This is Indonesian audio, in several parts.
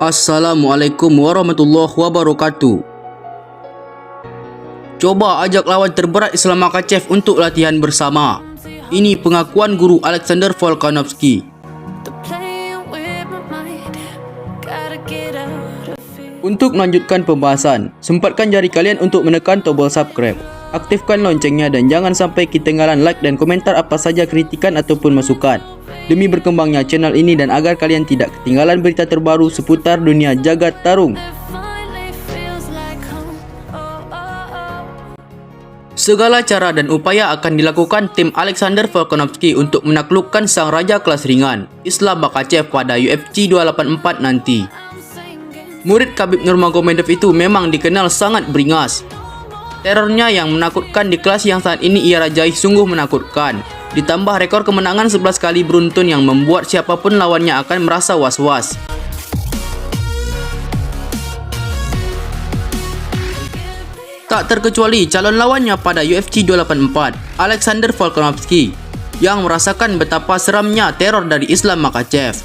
Assalamualaikum warahmatullahi wabarakatuh. Coba ajak lawan terberat Islam Makhachev untuk latihan bersama. Ini pengakuan guru Alexander Volkanovski. Untuk melanjutkan pembahasan, sempatkan jari kalian untuk menekan tombol subscribe. Aktifkan loncengnya dan jangan sampai ketinggalan like dan komentar apa saja kritikan ataupun masukan. Demi berkembangnya channel ini dan agar kalian tidak ketinggalan berita terbaru seputar dunia jagat tarung. Segala cara dan upaya akan dilakukan tim Alexander Volkanovski untuk menaklukkan sang raja kelas ringan, Islam Makhachev pada UFC 284 nanti. Murid Khabib Nurmagomedov itu memang dikenal sangat beringas. Terornya yang menakutkan di kelas yang saat ini ia rajai sungguh menakutkan. Ditambah rekor kemenangan 11 kali beruntun yang membuat siapapun lawannya akan merasa was-was. Tak terkecuali calon lawannya pada UFC 284, Alexander Volkanovski, yang merasakan betapa seramnya teror dari Islam Makhachev.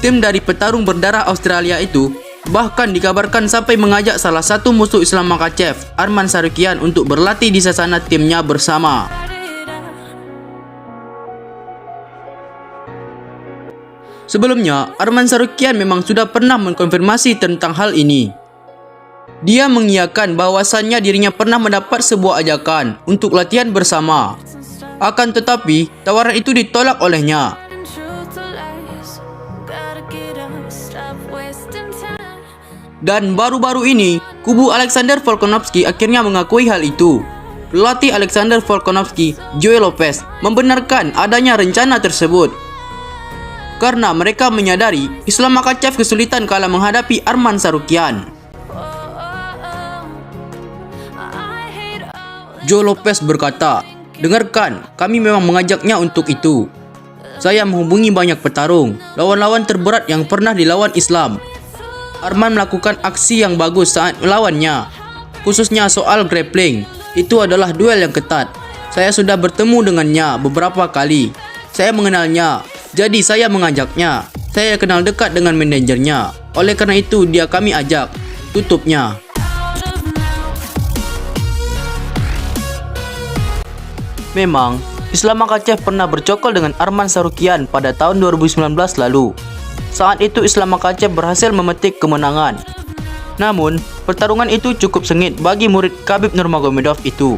Tim dari petarung berdarah Australia itu bahkan dikabarkan sampai mengajak salah satu musuh Islam Makhachev, Arman Tsarukyan, untuk berlatih di sasana timnya bersama. Sebelumnya, Arman Tsarukyan memang sudah pernah mengkonfirmasi tentang hal ini. Dia mengiyakan bahwasannya dirinya pernah mendapat sebuah ajakan untuk latihan bersama. Akan tetapi, tawaran itu ditolak olehnya. Dan baru-baru ini, kubu Alexander Volkanovski akhirnya mengakui hal itu. Pelatih Alexander Volkanovski, Joe Lopez, membenarkan adanya rencana tersebut. Karena mereka menyadari Islam Makhachev kesulitan kala menghadapi Arman Tsarukyan. Joe Lopez berkata, "Dengarkan, kami memang mengajaknya untuk itu. Saya menghubungi banyak petarung, lawan-lawan terberat yang pernah dilawan Islam. Arman melakukan aksi yang bagus saat melawannya, khususnya soal grappling. Itu adalah duel yang ketat. Saya sudah bertemu dengannya beberapa kali. Saya mengenalnya, jadi saya mengajaknya. Saya kenal dekat dengan manajernya. Oleh karena itu dia kami ajak," tutupnya. Memang, Islam Makhachev pernah bercokol dengan Arman Tsarukyan pada tahun 2019 lalu. Saat itu Islam Makhachev berhasil memetik kemenangan. Namun, pertarungan itu cukup sengit bagi murid Khabib Nurmagomedov itu.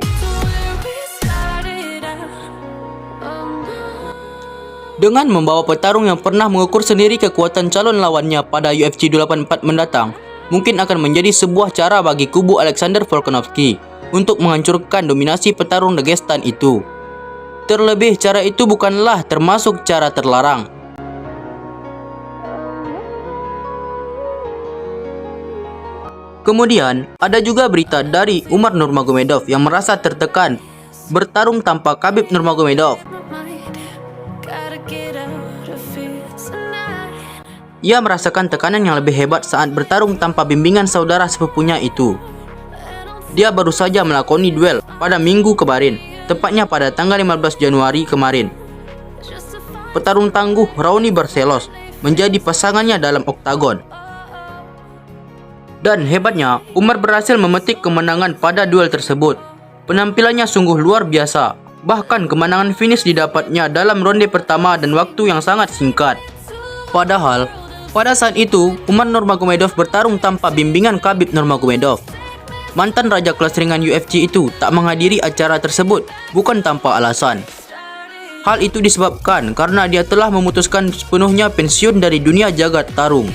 Dengan membawa petarung yang pernah mengukur sendiri kekuatan calon lawannya pada UFC 284 mendatang, mungkin akan menjadi sebuah cara bagi kubu Alexander Volkanovski untuk menghancurkan dominasi petarung Dagestan itu. Terlebih, cara itu bukanlah termasuk cara terlarang. Kemudian, ada juga berita dari Umar Nurmagomedov yang merasa tertekan bertarung tanpa Khabib Nurmagomedov. Ia merasakan tekanan yang lebih hebat saat bertarung tanpa bimbingan saudara sepupunya itu. Dia baru saja melakoni duel pada minggu kemarin, tepatnya pada tanggal 15 Januari kemarin. Petarung tangguh Raoni Barcelos menjadi pasangannya dalam oktagon. Dan hebatnya, Umar berhasil memetik kemenangan pada duel tersebut. Penampilannya sungguh luar biasa. Bahkan kemenangan finish didapatnya dalam ronde pertama dan waktu yang sangat singkat. Padahal, pada saat itu, Umar Nurmagomedov bertarung tanpa bimbingan Khabib Nurmagomedov. Mantan raja kelas ringan UFC itu tak menghadiri acara tersebut bukan tanpa alasan. Hal itu disebabkan karena dia telah memutuskan sepenuhnya pensiun dari dunia jagat tarung.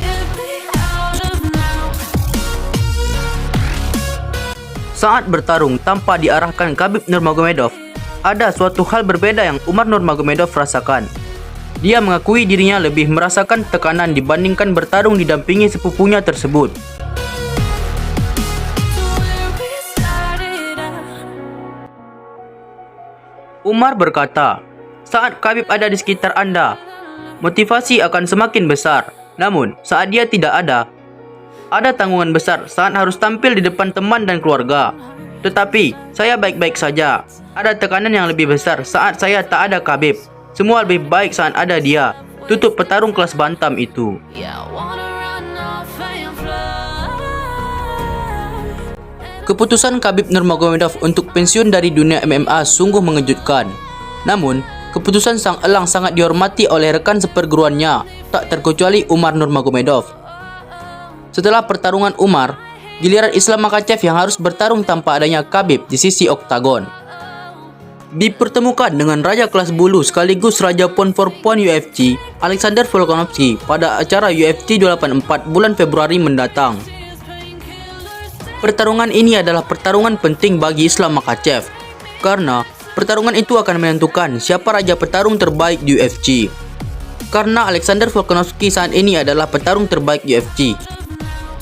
Saat bertarung tanpa diarahkan Khabib Nurmagomedov, ada suatu hal berbeda yang Umar Nurmagomedov rasakan. Dia mengakui dirinya lebih merasakan tekanan dibandingkan bertarung didampingi sepupunya tersebut. Umar berkata, "Saat Khabib ada di sekitar Anda, motivasi akan semakin besar. Namun, saat dia tidak ada tanggungan besar saat harus tampil di depan teman dan keluarga. Tetapi, saya baik-baik saja. Ada tekanan yang lebih besar saat saya tak ada Khabib. Semua lebih baik saat ada dia. tutup petarung kelas bantam itu. Keputusan Khabib Nurmagomedov untuk pensiun dari dunia MMA sungguh mengejutkan. Namun, keputusan sang elang sangat dihormati oleh rekan seperguruannya, tak terkecuali Umar Nurmagomedov. Setelah pertarungan Umar, giliran Islam Makhachev yang harus bertarung tanpa adanya Khabib di sisi oktagon. Dipertemukan dengan raja kelas bulu sekaligus raja pound for pound UFC, Alexander Volkanovski pada acara UFC 284 bulan Februari mendatang. Pertarungan ini adalah pertarungan penting bagi Islam Makhachev, karena pertarungan itu akan menentukan siapa raja petarung terbaik di UFC. Karena Alexander Volkanovski saat ini adalah petarung terbaik UFC.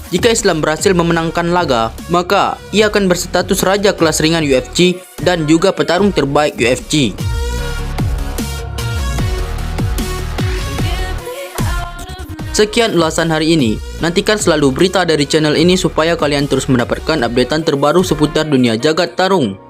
Jika Islam berhasil memenangkan laga, maka ia akan berstatus raja kelas ringan UFC dan juga petarung terbaik UFC. Sekian ulasan hari ini. Nantikan selalu berita dari channel ini supaya kalian terus mendapatkan updatean terbaru seputar dunia jagat tarung.